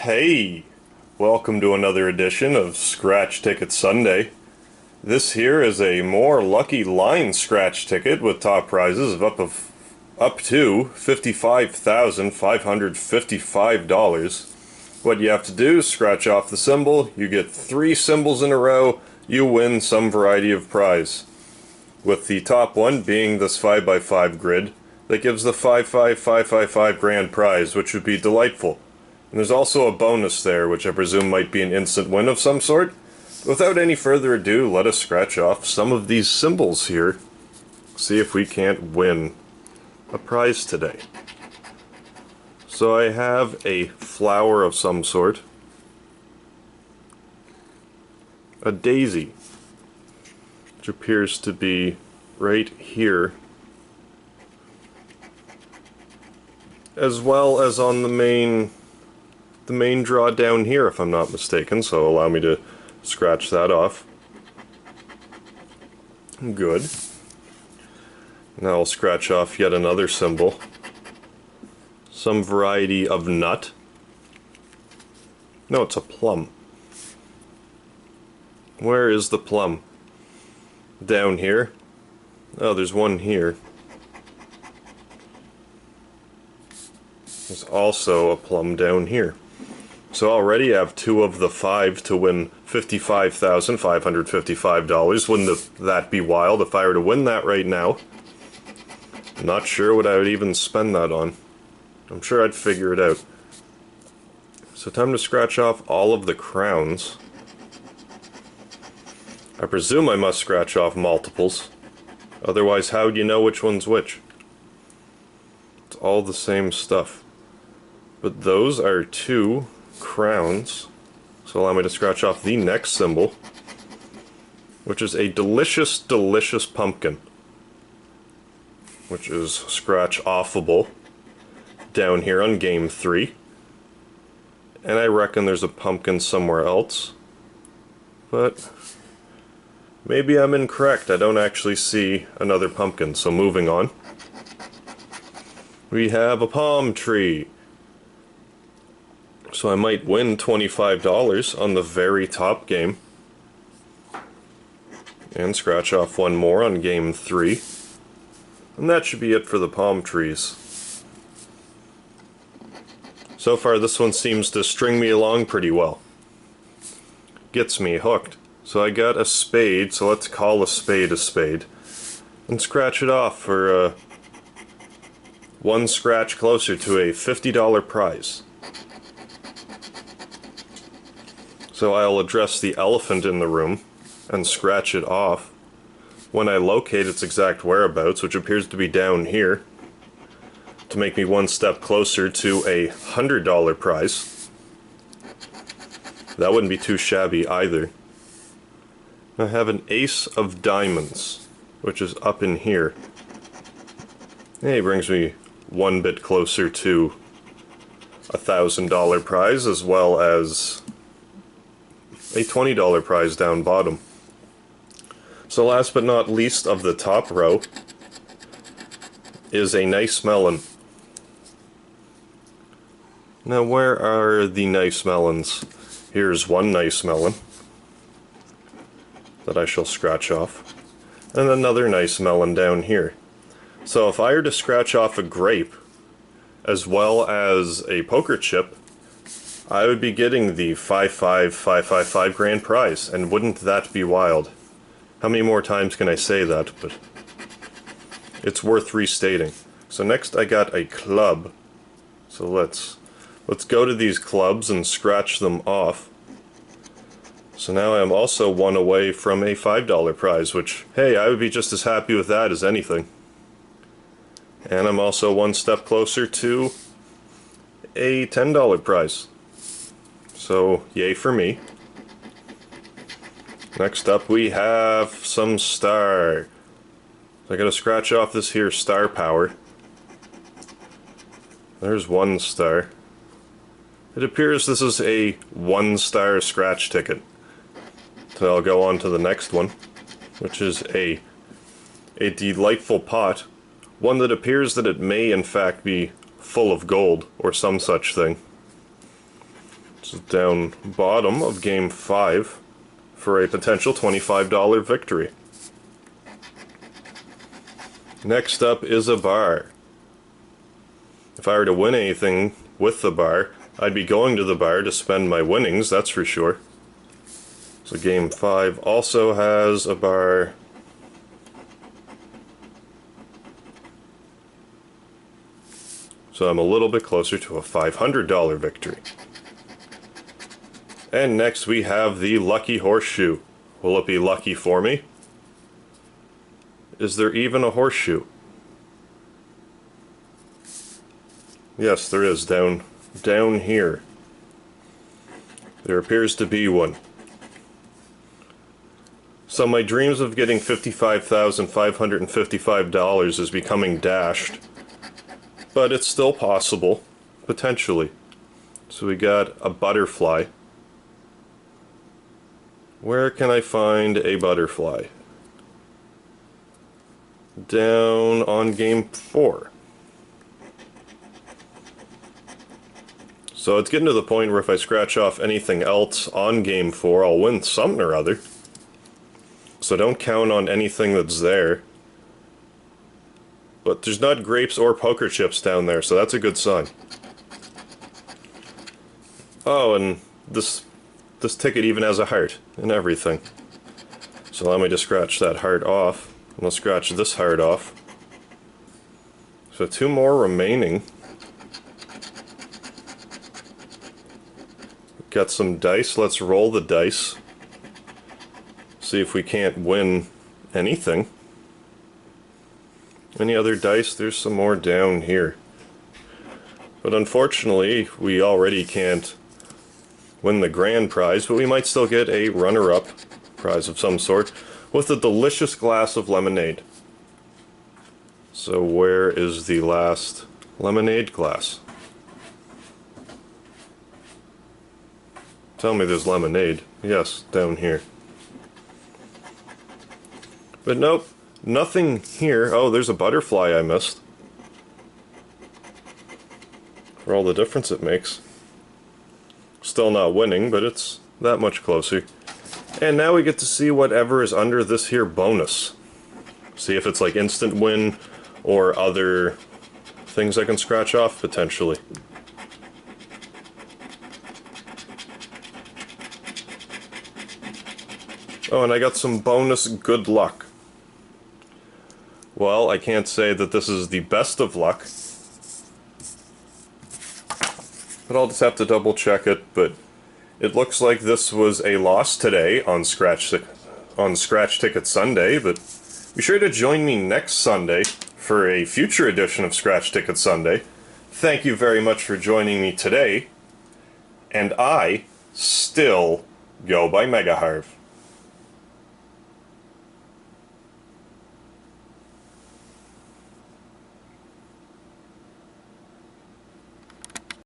Hey, welcome to another edition of Scratch Ticket Sunday. This here is a more lucky line scratch ticket with top prizes of up to $55,555. What you have to do is scratch off the symbol, you get 3 symbols in a row, you win some variety of prize. With the top one being this 5x5 grid that gives the 55555 grand prize, which would be delightful. And there's also a bonus there, which I presume might be an instant win of some sort. Without any further ado, let us scratch off some of these symbols here. See if we can't win a prize today. So I have a flower of some sort. A daisy, which appears to be right here. As well as on the main draw down here, if I'm not mistaken, so allow me to scratch that off. Good. Now I'll scratch off yet another symbol. Some variety of nut. No, it's a plum. Where is the plum? Down here? Oh, there's one here. There's also a plum down here. So already I have 2 of the 5 to win $55,555. Wouldn't that be wild if I were to win that right now? Not sure what I would even spend that on. I'm sure I'd figure it out. So time to scratch off all of the crowns. I presume I must scratch off multiples. Otherwise, how do you know which one's which? It's all the same stuff. But those are 2 crowns, so allow me to scratch off the next symbol, which is a delicious, delicious pumpkin, which is scratch offable down here on game 3. And I reckon there's a pumpkin somewhere else, but maybe I'm incorrect. I don't actually see another pumpkin, so moving on. We have a palm tree. So I might win $25 on the very top game. And scratch off one more on game 3. And that should be it for the palm trees. So far this one seems to string me along pretty well. Gets me hooked. So I got a spade, so let's call a spade, and scratch it off for one scratch closer to a $50 prize. So I'll address the elephant in the room and scratch it off when I locate its exact whereabouts, which appears to be down here, to make me one step closer to a $100 prize. That wouldn't be too shabby either. I have an ace of diamonds, which is up in here. Hey, brings me one bit closer to a $1,000 prize, as well as a $20 prize down bottom. So last but not least of the top row is a nice melon. Now where are the nice melons? Here's one nice melon that I shall scratch off, and another nice melon down here. So if I were to scratch off a grape as well as a poker chip, I would be getting the 55555 grand prize, and wouldn't that be wild? How many more times can I say that, but it's worth restating. So next I got a club. So let's go to these clubs and scratch them off. So now I'm also one away from a $5 prize, which, hey, I would be just as happy with that as anything. And I'm also one step closer to a $10 prize. So, yay for me. Next up we have some star. So I gotta scratch off this here star power. There's one star. It appears this is a 1-star scratch ticket. So I'll go on to the next one, which is a delightful pot. One that appears that it may in fact be full of gold, or some such thing. This is down bottom of game 5 for a potential $25 victory. Next up is a bar. If I were to win anything with the bar, I'd be going to the bar to spend my winnings, that's for sure. So game 5 also has a bar. So I'm a little bit closer to a $500 victory. And next we have the Lucky Horseshoe. Will it be lucky for me? Is there even a horseshoe? Yes, there is, down here. There appears to be one. So my dreams of getting $55,555 is becoming dashed. But it's still possible, potentially. So we got a butterfly. Where can I find a butterfly? Down on game 4. So it's getting to the point where if I scratch off anything else on game 4, I'll win something or other. So don't count on anything that's there. But there's not grapes or poker chips down there, so that's a good sign. Oh, and this ticket even has a heart and everything. So allow me to scratch that heart off. I'm going to scratch this heart off. So 2 more remaining. Got some dice. Let's roll the dice. See if we can't win anything. Any other dice? There's some more down here. But unfortunately, we already can't win the grand prize, but we might still get a runner-up prize of some sort with a delicious glass of lemonade. So where is the last lemonade glass? Tell me there's lemonade. Yes, down here. But nope, nothing here. Oh, there's a butterfly I missed. For all the difference it makes. Still not winning, but it's that much closer. And now we get to see whatever is under this here bonus. See if it's like instant win or other things I can scratch off potentially. Oh, and I got some bonus good luck. Well, I can't say that this is the best of luck. But I'll just have to double check it, but it looks like this was a loss today on Scratch Ticket Sunday, but be sure to join me next Sunday for a future edition of Scratch Ticket Sunday. Thank you very much for joining me today, and I still go by Megaharv.